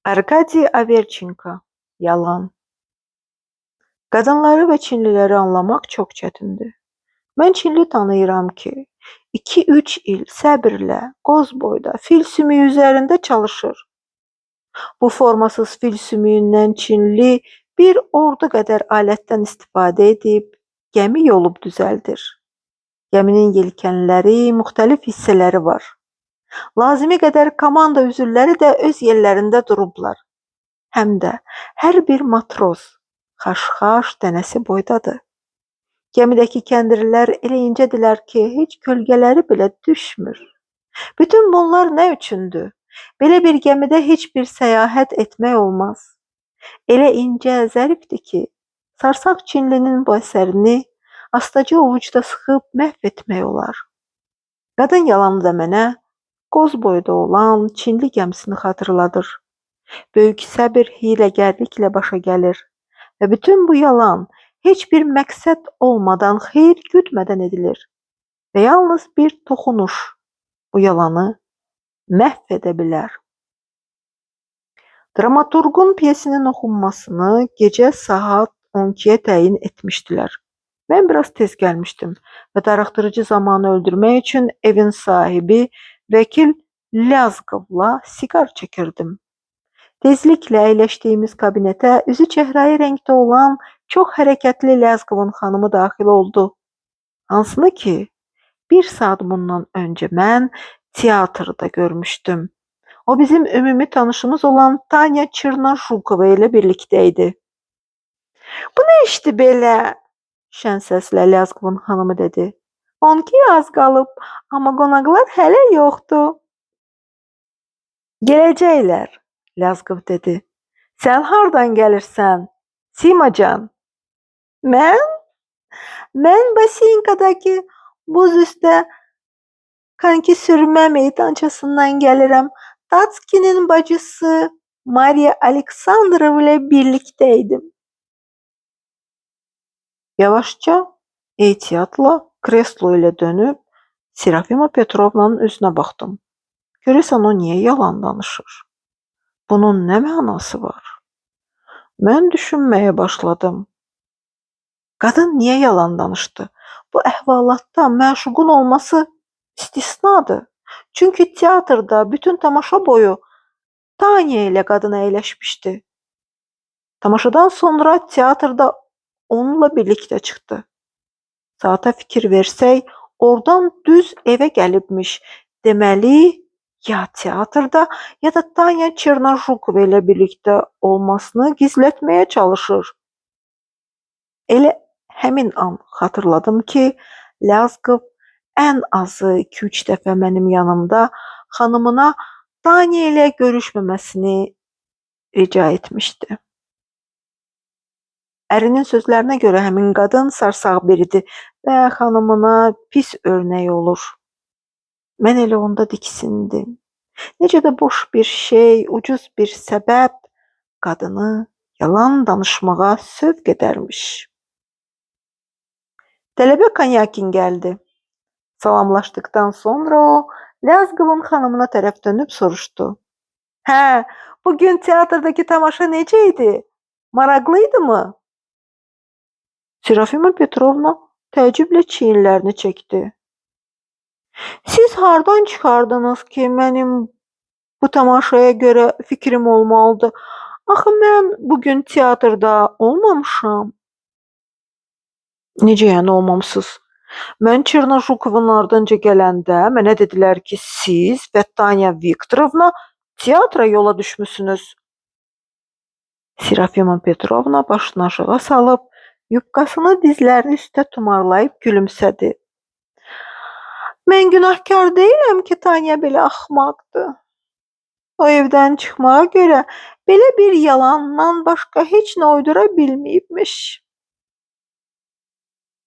Arkadi Averchenko. Yalan. Qadınları və Çinliləri anlamaq çox çətindir. Mən Çinli tanıyıram ki, 2-3 il səbirlə qoz boyda fil sümüyü üzərində çalışır. Bu formasız fil sümüyündən Çinli bir ordu qədər alətdən istifadə edib gəmi yolub düzəldir. Gəminin yelkənləri, müxtəlif hissələri var. Lazımi qədər komanda üzvləri də öz yerlərində durublar. Həm də hər bir matros xaş-xaş dənəsi boydadır. Gəmidəki kəndirlər elə incədirlər ki, heç kölgələri belə düşmür. Bütün bunlar nə üçündür? Belə bir gəmidə heç bir səyahət etmək olmaz. Elə incə, zərifdir ki, sarsaq Çinlinin bu əsərini astaca ovucda sıxıb məhv etmək olar. Qadın yalanı da mənə qoz boyda olan Çinli gəmisini xatırladır. Böyük səbir hiləgərliklə başa gəlir və bütün bu yalan heç bir məqsəd olmadan, xeyir güdmədən edilir və yalnız bir toxunuş bu yalanı məhv edə bilər. Dramaturqun pyesinin oxunmasını gecə saat 12-yə təyin etmişdilər. Mən biraz tez gəlmişdim və darıxdırıcı zamanı öldürmək üçün evin sahibi vəkil Lyazqovla siqar çəkirdim. Tezliklə əyləşdiyimiz kabinetə üzü çəhrayı rəngdə olan çox hərəkətli Lyazqovun xanımı daxil oldu. Hansını ki, bir saat bundan öncə mən teatrda görmüşdüm. O bizim ümumi tanışımız olan Tanya Çırnaşukova ilə birlikdə idi. Bu nə işdir belə? Şən səslə Lyazqovun xanımı dedi. 12 az qalıb, amma qonaqlar hələ yoxdur. Gələcəklər. Lyazqov dedi. Sən hardan gəlirsən? Simacan. Mən? Mən Basinkadakı buz üstə konki sürmə meydançasından gəlirəm. Tatskinin bacısı Mariya Aleksandrova ilə birlikdəydim. Yavaşca, ehtiyatla kreslo ilə dönüb Serafima Petrovnanın üzünə baxdım. Görəsən o niyə yalan danışır? Bunun nə mənası var? Mən düşünməyə başladım. Qadın niyə yalan danışdı? Bu əhvalatda məşuqun olması istisnadır. Çünki teatrda bütün tamaşa boyu Tanya ilə qadın əyləşmişdi. Tamaşadan sonra teatrda onunla birlikdə çıxdı. Saata fikir versək, oradan düz evə gəlibmiş. Deməli, ya teatrda, ya da Tanya Çırnaşukova ilə birlikdə olmasını gizlətməyə çalışır. Elə həmin an xatırladım ki, Lyazqov ən azı 2-3 dəfə mənim yanımda xanımına Tanya ilə görüşməməsini rica etmişdi. Ərinin sözlərinə görə həmin qadın sarsaq biridir və xanımına pis örnək olur. Mən elə onda diksindim. Necə də boş bir şey, ucuz bir səbəb qadını yalan danışmağa sövq edərmiş. Tələbə Konyakin gəldi. Salamlaşdıktan sonra o, Lyazqovun xanımına tərəf dönüb soruşdu. Hə, bugün teatrdakı tamaşa necə idi? Maraqlıydı mı? Serafima Petrovna təəccüblə çiyinlərini çəkdi. Siz hardan çıxardınız ki, mənim bu tamaşaya görə fikrim olmalıdır? Axı mən bugün teatrda olmamışam. Necə yəni olmamısınız? Mən Çırnaşukovun ardınca gələndə mənə dedilər ki, siz və Tanya Viktorovna teatra yola düşmüsünüz. Serafima Petrovna başını aşağı salıb, yubqasını dizlərinin üstə tumarlayıb gülümsədi. Mən günahkar deyiləm ki, Tanya belə axmaqdır. O evdən çıxmağa görə belə bir yalandan başqa heç nə uydura bilməyibmiş.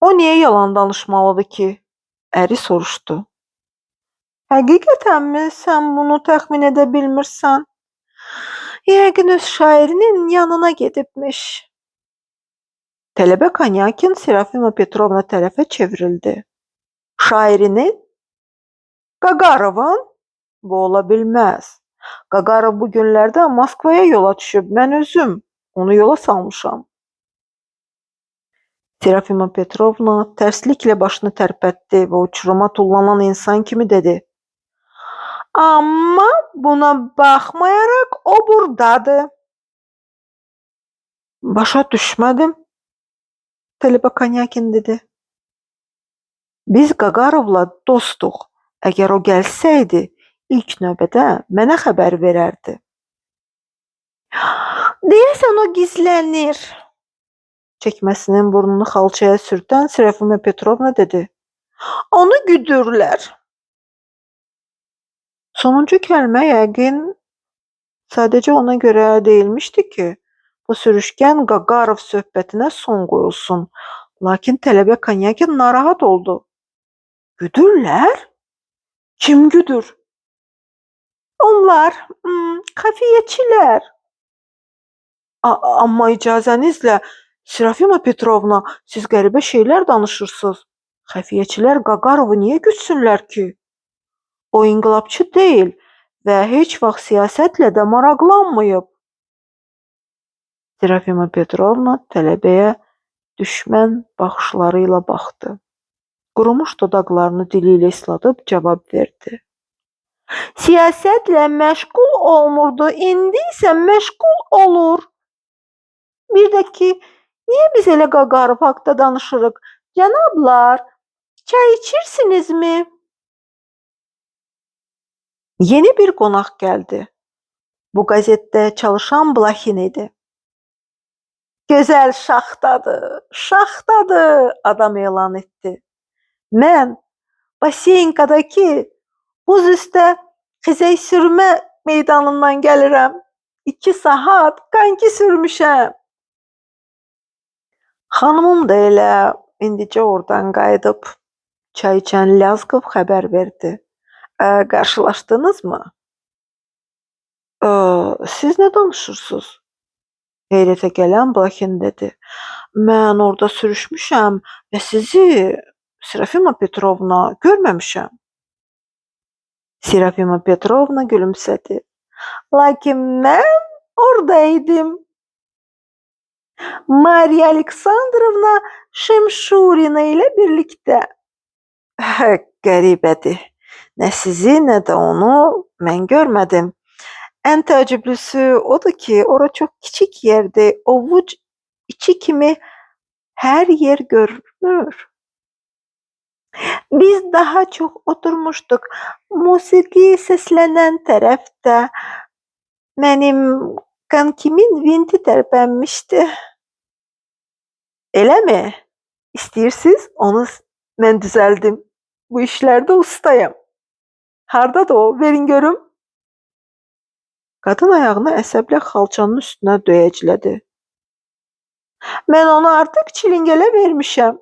O niyə yalan danışmalıdır ki? Əri soruşdu. Həqiqətənmi sən bunu təxmin edə bilmirsən? Yəqin öz şairinin yanına gedibmiş. Tələbə Konyakin Serafima Petrovna tərəfə çevrildi. Şairinin? Qaqarovun? Bu ola bilməz. Qagarov bu günlərdə Moskvaya yola düşüb, mən özüm onu yola salmışam. Serafima Petrovna tərsliklə başını tərpətdi və uçuruma tullanan insan kimi dedi. Amma buna baxmayaraq o buradadır. Başa düşmədim, Tələbə Konyakin dedi. Biz Qaqarovla dostuq. Əgər o gəlsəydi, ilk növbədə mənə xəbər verərdi. Deyəsən o gizlənir. Çəkməsinin burnunu xalçaya sürtən Serafima Petrovna dedi. Onu güdürlər. Sonuncu kəlmə yəqin sadəcə ona görə deyilmişdi ki, bu sürüşkən Qaqarov söhbətinə son qoyulsun. Lakin tələbə Konyakin narahat oldu. Güdürlər? Kim güdür? Onlar, xəfiyyəçilər. Amma icazənizlə, Serafima Petrovna, siz qəribə şeylər danışırsınız. Xəfiyyəçilər Qaqarovu niyə gütsünlər ki? O inqilabçı deyil və heç vaxt siyasətlə də maraqlanmayıb. Serafima Petrovna tələbəyə düşmən baxışları ilə baxdı. Qurumuş dodaqlarını dili ilə isladıb cavab verdi. Siyasətlə məşğul olmurdu, indi isə məşğul olur. Bir də ki, niyə biz elə Qaqarov haqda danışırıq? Cənablar, çay içirsinizmi? Yeni bir qonaq gəldi. Bu qəzetdə çalışan Blakhin idi. Gözəl şaxtadır, adam elan etdi. Mən Baseynkadakı buz üstə xizək sürmə meydanından gəlirəm. 2 saat qanki sürmüşəm. Xanımım da elə indicə oradan qayıdıb. Çay içən Lyazkov xəbər verdi. Qarşılaşdınızmı? Siz nə danışırsınız? Heyrətə gələn Blakhin dedi. Mən orada sürüşmüşəm və sizi, Serafima Petrovna, görməmişəm. Serafima Petrovna gülümsədi. Lakin mən oradaydım. Mariya Aleksandrovna Şemşurina ilə birlikdə. Qəribədir. Nə sizi, nə də onu mən görmədim. Ən təəccüblüsü odur ki, ora çox kiçik yerdir. Ovuc içi kimi hər yer görünür. Biz daha çox oturmuşduq. Musiqi səslənən tərəfdə mənim kankimin vinti tərpənmişdi. Eləmi? İstəyirsiniz? Onu mən düzəldim. Bu işlərdə ustayam. Hardadır o? Verin görüm. Qadın ayağını əsəblə xalçanın üstünə döyəclədi. Mən onu artıq çilingələ vermişəm.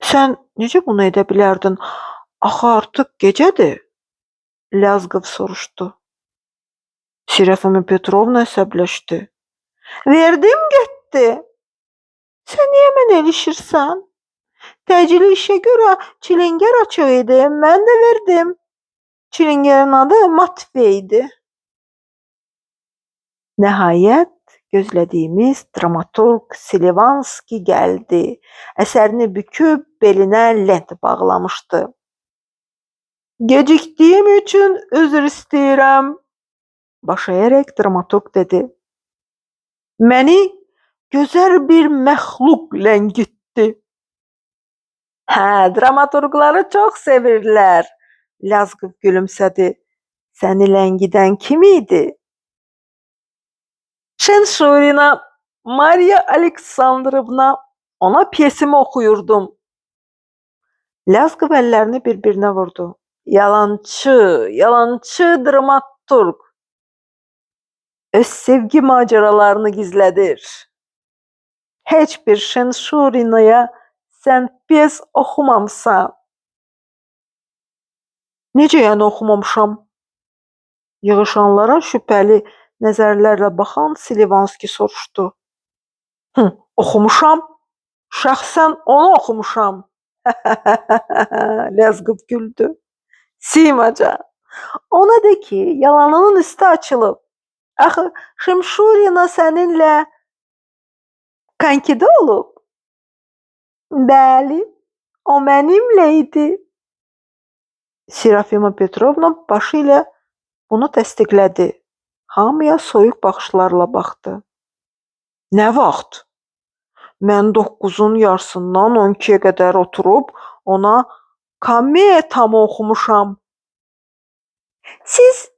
Sən necə bunu edə bilərdin? Axı artıq gecədir. Lyazkov soruşdu. Serafima Petrovna əsəbləşdi. Verdim getdi. Sən niyə mənə ilişirsən? Təcili işə görə çilingər açıq idi. Mən də verdim. Çilingərin adı Matveydi. Nəhayət gözlədiyimiz dramaturq Slivanski gəldi. Əsərini büküb belinə lent bağlamışdı. Gecikdiyim üçün üzr istəyirəm. Baş əyərək dramaturq dedi. Məni gözəl bir məxluq ləngitdi. Dramaturqları çox sevirlər. Lyazkov gülümsədi. Səni ləngidən kim idi? Şenşurina, Mariya Aleksandrovna. Ona piyesimi oxuyurdum. Lyazkov əllərini bir-birinə vurdu. Yalancı dramaturq. Öz sevgi macəralarını gizlədir. Heç bir Şenşurinaya sən piyes oxumamısan. Necə yəni oxumamışam? Yığışanlara şübhəli nəzərlərlə baxan Slivanski soruşdu. Oxumuşam. Şəxsən onu oxumuşam. Lyazkov güldü. Simaca, Ona de ki, yalanının üstü açılıb. Axı Şimşurina səninlə kankidə olub. Bəli, o mənimlə idi. Serafima Petrovna başı ilə bunu təsdiqlədi. Hamıya soyuq baxışlarla baxdı. Nə vaxt? Mən 9-un yarısından 12-yə qədər oturub ona kometamı oxumuşam. Siz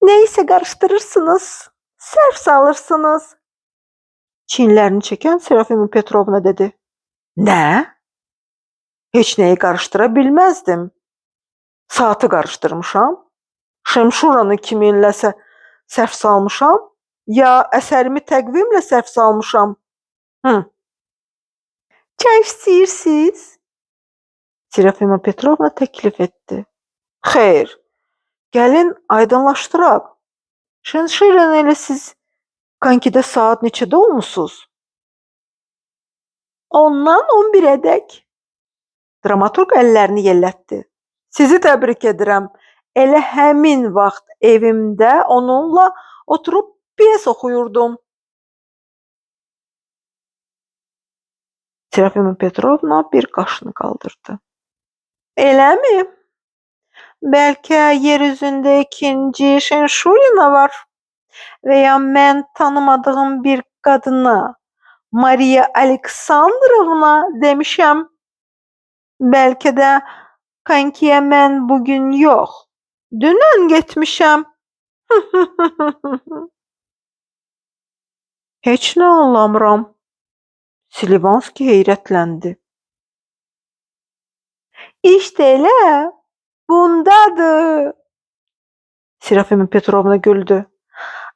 nə isə qarışdırırsınız, sərf salırsınız. Çiyinlərini çəkən Serafima Petrovna dedi. Nə? Heç nəyi qarışdıra bilməzdim. Saatı qarışdırmışam. Şimşuranı kiminləsə sərf salmışam, ya əsərimi təqvimlə sərf salmışam. Çay istəyirsiniz? Serafima Petrovna təklif etdi. Xeyr, gəlin aydınlaşdıraq. Şimşurina ilə siz kankidə saat neçədə olmusunuz? Ondan 11-ədək. Dramaturq əllərini yellətdi. Sizi təbrik edirəm. Elə həmin vaxt evimdə onunla oturub piyes oxuyurdum. Serafima Petrovna bir qaşını qaldırdı. Eləmi? Bəlkə yer üzündə ikinci Şimşurina var və ya mən tanımadığım bir qadına Mariya Aleksandrovna demişəm. Bəlkə də kankiyə mən bugün yox, dünən getmişəm. Heç nə anlamıram. Slivanski heyrətləndi. İşte elə bundadır. Serafima Petrovna güldü.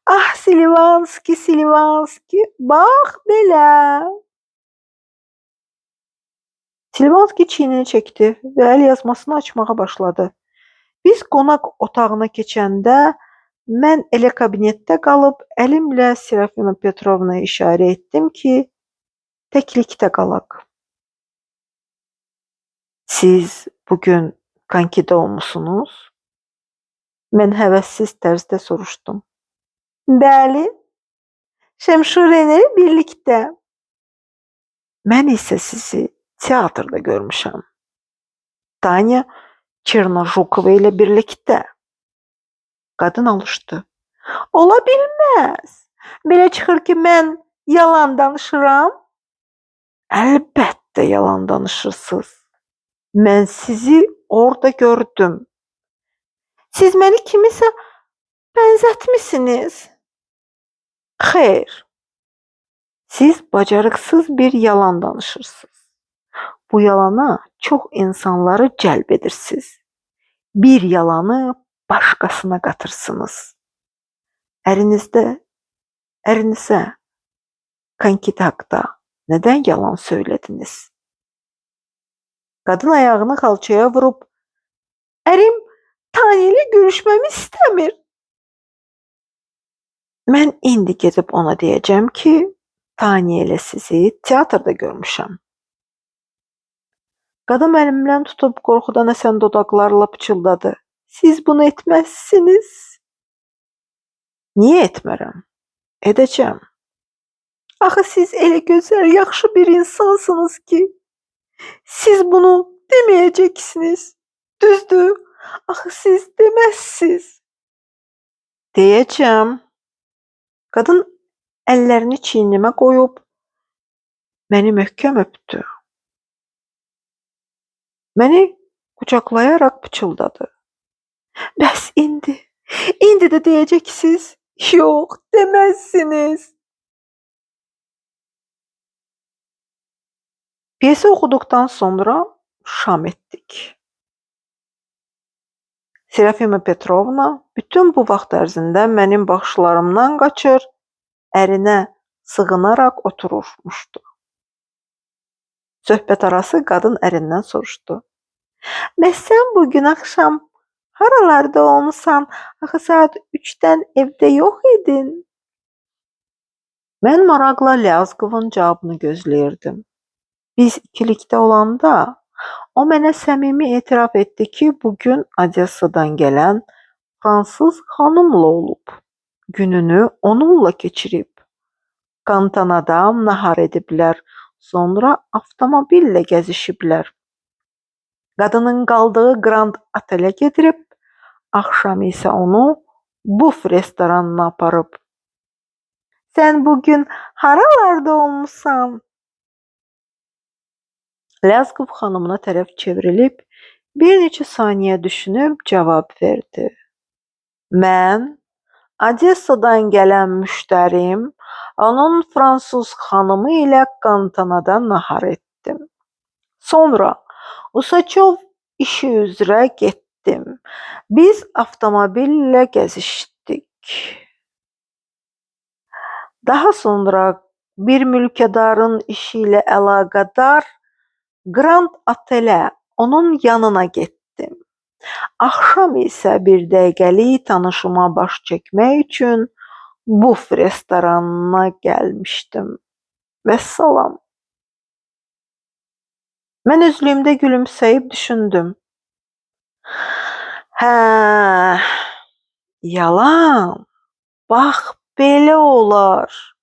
Ah Slivanski, Slivanski, bax belə. Slivanski çiynini çəkdi və əl yazmasını açmağa başladı. Biz qonaq otağına keçəndə mən elə kabinetdə qalıb əlimlə Serafima Petrovnaya işarə etdim ki, təklikdə qalaq. Siz bugün kankidə olmusunuz? Mən həvəssiz tərzdə soruşdum. Bəli, Şimşurina ilə birlikdə. Mən isə sizi teatrda görmüşəm. Tanya Çernojukova ilə birlikdə. Qadın alışdı. Ola bilməz. Belə çıxır ki, mən yalan danışıram. Əlbəttə yalan danışırsınız. Mən sizi orada gördüm. Siz məni kimisə bənzətmisiniz. Xeyr. Siz bacarıqsız bir yalan danışırsınız. Bu yalana çox insanları cəlb edirsiniz. Bir yalanı başqasına qatırsınız. Ərinizə kankidə haqda nədən yalan söylədiniz? Qadın ayağını xalçaya vurub, ərim Tanya ilə görüşməmi istəmir. Mən indi gedib ona deyəcəm ki, Tanya ilə sizi teatrda görmüşəm. Qadın əlimdən tutub qorxudan əsən dodaqlarla pıçıldadı. Siz bunu etməzsiniz. Niyə etmərəm? Edəcəm. Axı siz elə gözəl, yaxşı bir insansınız ki, siz bunu deməyəcəksiniz. Düzdür? Axı siz deməzsiniz. Deyəcəm. Qadın əllərini çiynimə qoyub məni möhkəm öpdü. Məni qucaqlayaraq pıçıldadı. Bəs indi də deyəcəksiniz. Yox, deməzsiniz. Piyesi oxuduqdan sonra şam etdik. Serafima Petrovna bütün bu vaxt ərzində mənim baxışlarımdan qaçır, ərinə sığınaraq oturmuşdu. Söhbət arası qadın ərindən soruşdu. Bəs sən bugün axşam haralarda olmusan? Axı saat 3-dən evdə yox idin. Mən maraqla Lyazqovun cavabını gözləyirdim. Biz ikilikdə olanda O mənə səmimi etiraf etdi ki, bugün Odessadan gələn fransız xanımla olub. Gününü onunla keçirib. Kantanada nahar ediblər, sonra avtomobillə gəzişiblər. Qadının qaldığı Grand Otelə gedirib, axşam isə onu buf restoranına aparıb. Sən bugün haralarda olmusan? Lyazqov xanımına tərəf çevrilib, bir neçə saniyə düşünüb cavab verdi. Mən Odessadan gələn müştərim, onun fransız xanımı ilə Kantanada nahar etdim. Sonra Usaçov işi üzrə getdim. Biz avtomobillə gəzişdik. Daha sonra bir mülkədarın işi ilə əlaqədar Grand Otelə, onun yanına getdim. Axşam isə bir dəqiqəlik tanışıma baş çəkmək üçün buf restoranına gəlmişdim. Vəssalam. Mən özlüyümdə gülümsəyib düşündüm. Hə, yalan. Bax belə olar.